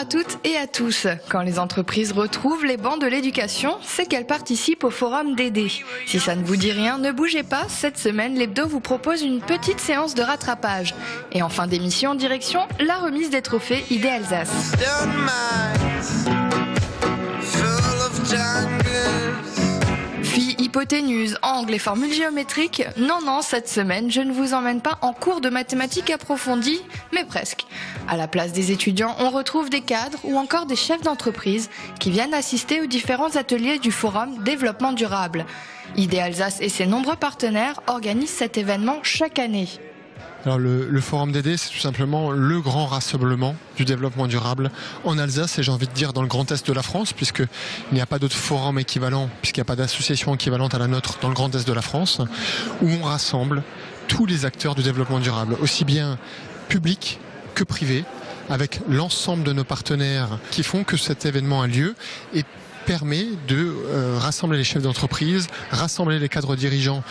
à toutes et à tous. Quand les entreprises retrouvent les bancs de l'éducation, c'est qu'elles participent au forum d'aider. Si ça ne vous dit rien, ne bougez pas. Cette semaine, l'Hebdo vous propose une petite séance de rattrapage. Et en fin d'émission, direction la remise des trophées ID Alsace. Phi, hypoténuse, angle et formules géométriques, non, cette semaine, je ne vous emmène pas en cours de mathématiques approfondies, mais presque. À la place des étudiants, on retrouve des cadres ou encore des chefs d'entreprise qui viennent assister aux différents ateliers du Forum Développement Durable. ID Alsace et ses nombreux partenaires organisent cet événement chaque année. Alors le Forum d'aider, c'est tout simplement le grand rassemblement du développement durable en Alsace et j'ai envie de dire dans le Grand Est de la France, puisqu'il n'y a pas d'autre forum équivalent, puisqu'il n'y a pas d'association équivalente à la nôtre dans le Grand Est de la France, où on rassemble tous les acteurs du développement durable, aussi bien publics que privés, avec l'ensemble de nos partenaires qui font que cet événement a lieu et permet de rassembler les chefs d'entreprise, rassembler les cadres dirigeants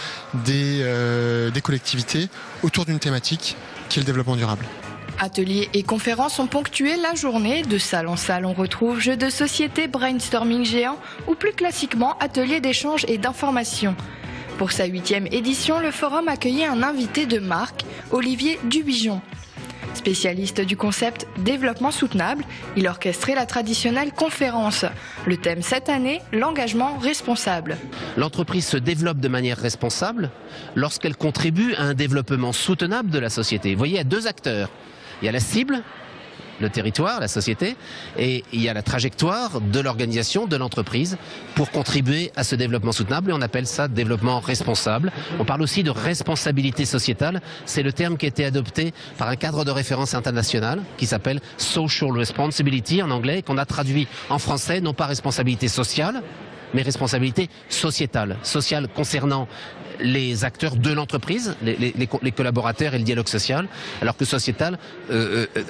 des collectivités autour d'une thématique qui est le développement durable. Ateliers et conférences ont ponctué la journée. De salle en salle, on retrouve jeux de société, brainstorming géant ou plus classiquement ateliers d'échange et d'information. Pour sa 8e édition, le forum accueillait un invité de marque, Olivier Dubigeon. Spécialiste du concept développement soutenable, il orchestrait la traditionnelle conférence. Le thème cette année, l'engagement responsable. L'entreprise se développe de manière responsable lorsqu'elle contribue à un développement soutenable de la société. Vous voyez, il y a deux acteurs. Il y a la cible, le territoire, la société, et il y a la trajectoire de l'organisation, de l'entreprise, pour contribuer à ce développement soutenable, et on appelle ça développement responsable. On parle aussi de responsabilité sociétale, c'est le terme qui a été adopté par un cadre de référence international, qui s'appelle Social Responsibility en anglais, qu'on a traduit en français, non pas responsabilité sociale, mais responsabilité sociétale concernant les acteurs de l'entreprise, les collaborateurs et le dialogue social, alors que sociétal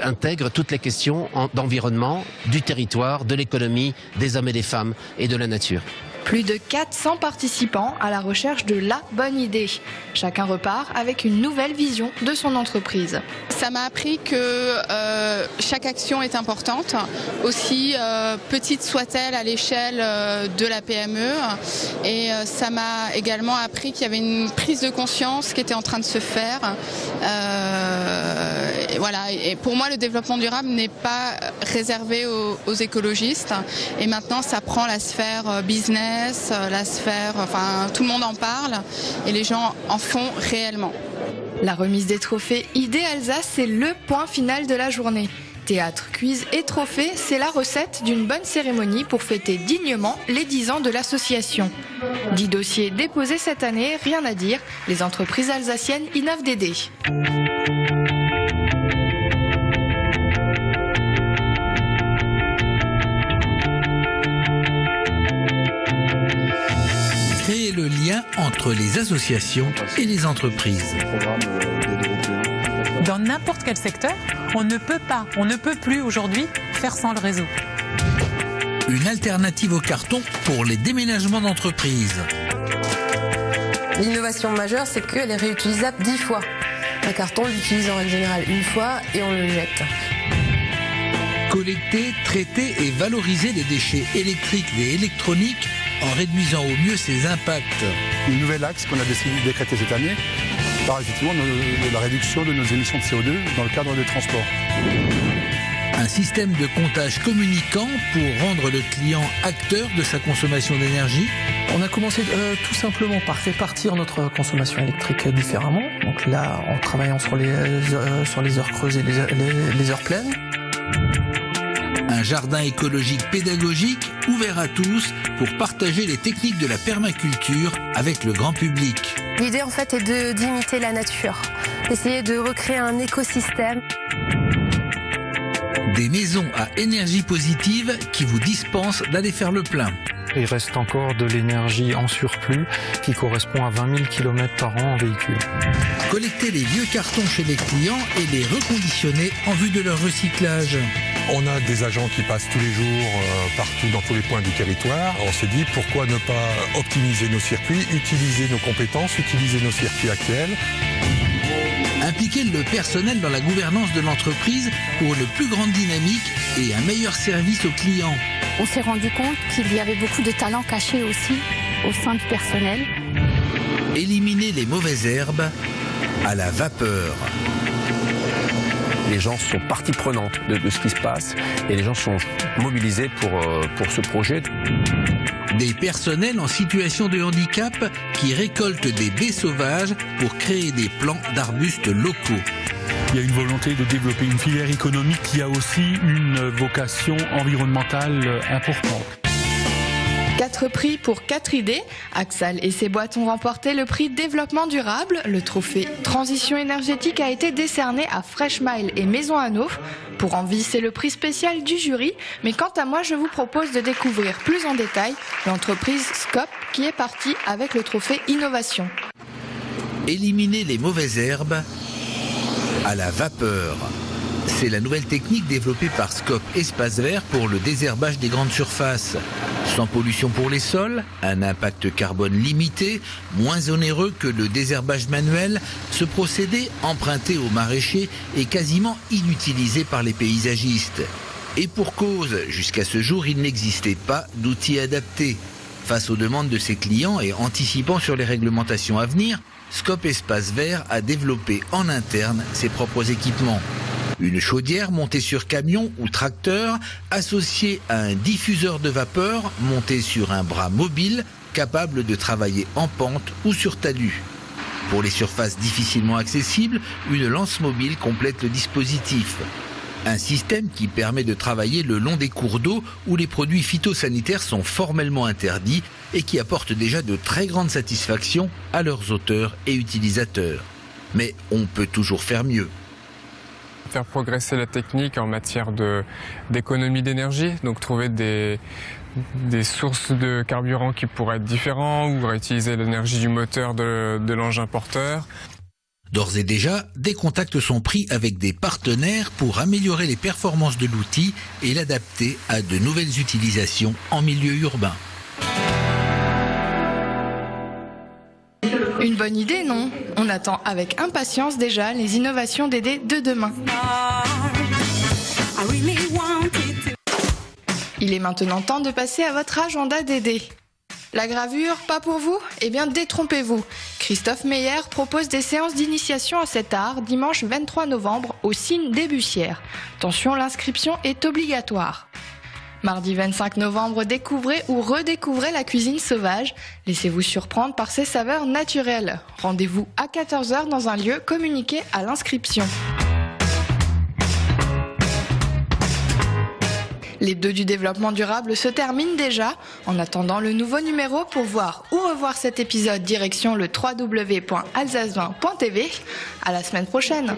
intègre toutes les questions d'environnement, du territoire, de l'économie, des hommes et des femmes et de la nature. Plus de 400 participants à la recherche de la bonne idée. Chacun repart avec une nouvelle vision de son entreprise. Ça m'a appris que chaque action est importante, aussi petite soit-elle à l'échelle de la PME. Et ça m'a également appris qu'il y avait une prise de conscience qui était en train de se faire. Et pour moi, le développement durable n'est pas réservé aux écologistes. Et maintenant, ça prend la sphère business, la sphère, tout le monde en parle et les gens en font réellement. La remise des trophées ID Alsace, c'est le point final de la journée. Théâtre, quiz et trophées, c'est la recette d'une bonne cérémonie pour fêter dignement les 10 ans de l'association. 10 dossiers déposés cette année, rien à dire, les entreprises alsaciennes innovent d'aider. Créer le lien entre les associations et les entreprises. Dans n'importe quel secteur, on ne peut plus aujourd'hui faire sans le réseau. Une alternative au carton pour les déménagements d'entreprises. L'innovation majeure, c'est qu'elle est réutilisable 10 fois. Un carton, on l'utilise en règle générale une fois et on le jette. Collecter, traiter et valoriser les déchets électriques et électroniques en réduisant au mieux ses impacts. Un nouvel axe qu'on a décidé de décréter cette année par effectivement la réduction de nos émissions de CO2 dans le cadre des transports. Un système de comptage communicant pour rendre le client acteur de sa consommation d'énergie. On a commencé tout simplement par répartir notre consommation électrique différemment. Donc là, en travaillant sur les heures creuses et les heures pleines. Un jardin écologique pédagogique ouvert à tous pour partager les techniques de la permaculture avec le grand public. L'idée en fait est d'imiter la nature, d'essayer de recréer un écosystème. Des maisons à énergie positive qui vous dispensent d'aller faire le plein. Il reste encore de l'énergie en surplus qui correspond à 20 000 km par an en véhicule. Collecter les vieux cartons chez les clients et les reconditionner en vue de leur recyclage. On a des agents qui passent tous les jours partout dans tous les points du territoire. On s'est dit pourquoi ne pas optimiser nos circuits, utiliser nos compétences, utiliser nos circuits actuels. Un impliquer le personnel dans la gouvernance de l'entreprise pour une plus grande dynamique et un meilleur service aux clients. On s'est rendu compte qu'il y avait beaucoup de talents cachés aussi au sein du personnel. Éliminer les mauvaises herbes à la vapeur. Les gens sont partie prenante de ce qui se passe et les gens sont mobilisés pour ce projet. Des personnels en situation de handicap qui récoltent des baies sauvages pour créer des plants d'arbustes locaux. Il y a une volonté de développer une filière économique qui a aussi une vocation environnementale importante. 4 prix pour 4 idées. Axal et ses boîtes ont remporté le prix Développement durable. Le trophée Transition énergétique a été décerné à Fresh Mile et Maison Hanouf. Pour Envie, c'est le prix spécial du jury. Mais quant à moi, je vous propose de découvrir plus en détail l'entreprise Scope qui est partie avec le trophée Innovation. Éliminer les mauvaises herbes à la vapeur. C'est la nouvelle technique développée par Scope Espace Vert pour le désherbage des grandes surfaces. Sans pollution pour les sols, un impact carbone limité, moins onéreux que le désherbage manuel, ce procédé emprunté aux maraîchers est quasiment inutilisé par les paysagistes. Et pour cause, jusqu'à ce jour, il n'existait pas d'outils adaptés. Face aux demandes de ses clients et anticipant sur les réglementations à venir, Scope Espace Vert a développé en interne ses propres équipements. Une chaudière montée sur camion ou tracteur, associée à un diffuseur de vapeur monté sur un bras mobile, capable de travailler en pente ou sur talus. Pour les surfaces difficilement accessibles, une lance mobile complète le dispositif. Un système qui permet de travailler le long des cours d'eau où les produits phytosanitaires sont formellement interdits et qui apporte déjà de très grandes satisfactions à leurs auteurs et utilisateurs. Mais on peut toujours faire mieux. Faire progresser la technique en matière d'économie d'énergie, donc trouver des sources de carburant qui pourraient être différents ou réutiliser l'énergie du moteur de l'engin porteur. D'ores et déjà, des contacts sont pris avec des partenaires pour améliorer les performances de l'outil et l'adapter à de nouvelles utilisations en milieu urbain. Une bonne idée, non? On attend avec impatience déjà les innovations Dédé de demain. Il est maintenant temps de passer à votre agenda Dédé. La gravure, pas pour vous? Eh bien, détrompez-vous. Christophe Meyer propose des séances d'initiation à cet art dimanche 23 novembre au Cygne des Bussières. Attention, l'inscription est obligatoire. Mardi 25 novembre, découvrez ou redécouvrez la cuisine sauvage. Laissez-vous surprendre par ses saveurs naturelles. Rendez-vous à 14h dans un lieu communiqué à l'inscription. Les 2 du développement durable se terminent déjà. En attendant le nouveau numéro, pour voir ou revoir cet épisode, direction le www.alsace20.tv. À la semaine prochaine.